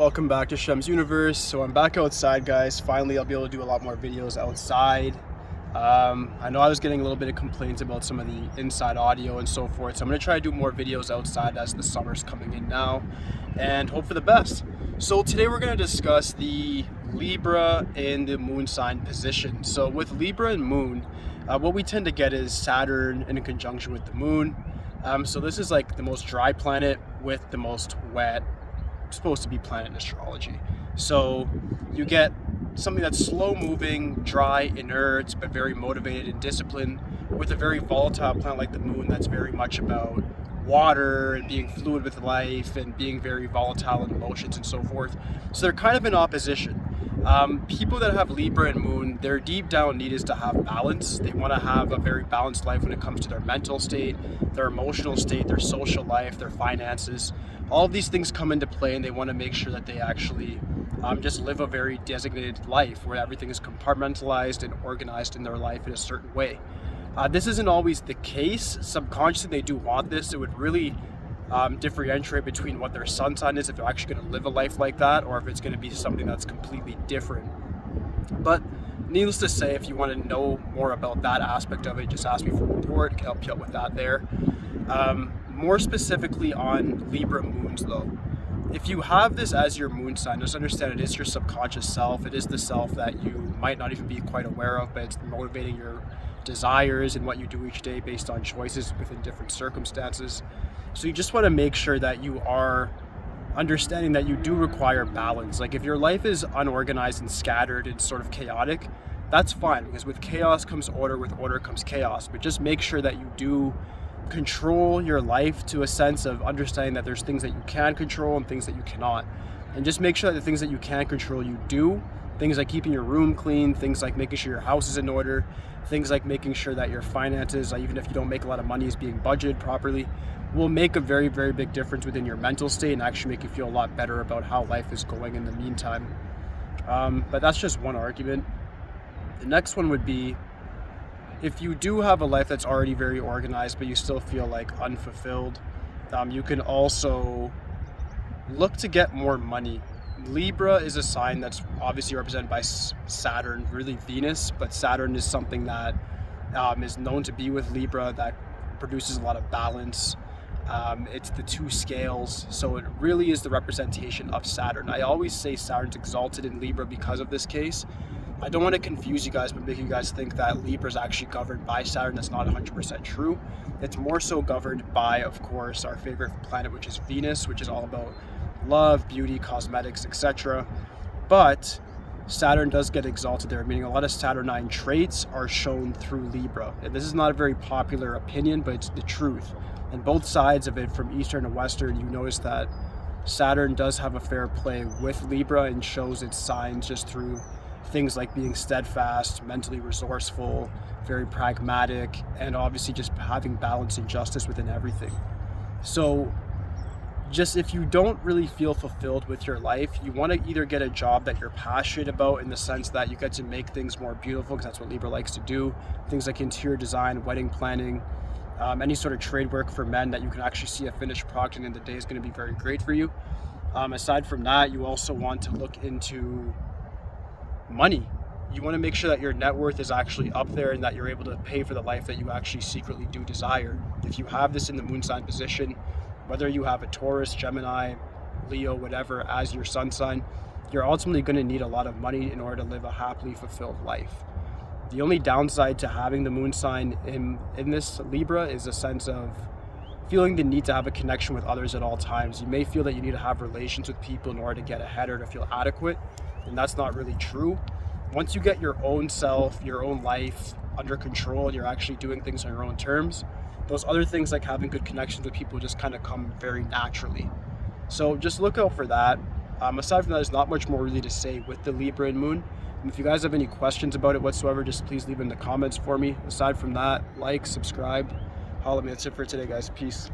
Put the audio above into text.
Welcome back to Shemsuniverse. So I'm back outside, guys. Finally, I'll be able to do a lot more videos outside. I know I was getting a little bit of complaints about some of the inside audio and so forth, so I'm going to try to do more videos outside as the summer's coming in now and hope for the best. So today we're going to discuss the Libra and the moon sign position. So with Libra and moon, what we tend to get is Saturn in conjunction with the moon. So this is like the most dry planet with the most wet supposed to be planet in astrology. So you get something that's slow moving, dry, inert, but very motivated and disciplined, with a very volatile planet like the moon that's very much about water and being fluid with life and being very volatile in emotions and so forth. So they're kind of in opposition. People that have Libra and moon, their deep down need is to have balance. They want to have a very balanced life when it comes to their mental state, their emotional state, their social life, their finances. All of these things come into play, and they want to make sure that they actually just live a very designated life where everything is compartmentalized and organized in their life in a certain way. This isn't always the case. Subconsciously, they do want this. It would really differentiate between what their sun sign is, if they're actually going to live a life like that, or if it's going to be something that's completely different. But needless to say, if you want to know more about that aspect of it, just ask me for a report. I can help you out with that there. More specifically on Libra moons though, if you have this as your moon sign, just understand it is your subconscious self. It is the self that you might not even be quite aware of, but it's motivating your desires and what you do each day based on choices within different circumstances. So you just want to make sure that you are understanding that you do require balance. Like if your life is unorganized and scattered and sort of chaotic, that's fine, because with chaos comes order, with order comes chaos. But just make sure that you do control your life to a sense of understanding that there's things that you can control and things that you cannot. And just make sure that the things that you can control, you do. Things like keeping your room clean, things like making sure your house is in order, things like making sure that your finances, even if you don't make a lot of money, is being budgeted properly, will make a very, very big difference within your mental state and actually make you feel a lot better about how life is going in the meantime. But that's just one argument. The next one would be, if you do have a life that's already very organized, but you still feel like unfulfilled, you can also look to get more money. Libra is a sign that's obviously represented by Saturn, really Venus, but Saturn is something that is known to be with Libra that produces a lot of balance. It's the two scales, so it really is the representation of Saturn. I always say Saturn's exalted in Libra because of this case. I don't want to confuse you guys, but make you guys think that Libra is actually governed by Saturn. That's not 100% true. It's more so governed by, of course, our favorite planet, which is Venus, which is all about love, beauty, cosmetics, etc. But Saturn does get exalted there, meaning a lot of Saturnine traits are shown through Libra. And this is not a very popular opinion, but it's the truth. And both sides of it, from Eastern and Western, you notice that Saturn does have a fair play with Libra and shows its signs just through things like being steadfast, mentally resourceful, very pragmatic, and obviously just having balance and justice within everything. So just if you don't really feel fulfilled with your life, you want to either get a job that you're passionate about, in the sense that you get to make things more beautiful, because that's what Libra likes to do. Things like interior design, wedding planning, any sort of trade work for men that you can actually see a finished product and in the day is going to be very great for you. Aside from that, you also want to look into money. You want to make sure that your net worth is actually up there and that you're able to pay for the life that you actually secretly do desire. If you have this in the moon sign position, whether you have a Taurus, Gemini, Leo, whatever as your sun sign, you're ultimately going to need a lot of money in order to live a happily fulfilled life. The only downside to having the moon sign in this Libra is a sense of feeling the need to have a connection with others at all times. You may feel that you need to have relations with people in order to get ahead or to feel adequate, and that's not really true. Once you get your own self, your own life under control, and you're actually doing things on your own terms, those other things like having good connections with people just kind of come very naturally. So just look out for that. Aside from that, there's not much more really to say with the Libra and moon. And if you guys have any questions about it whatsoever, just please leave in the comments for me. Aside from that, like, subscribe, holla at me. That's it for today, guys. Peace.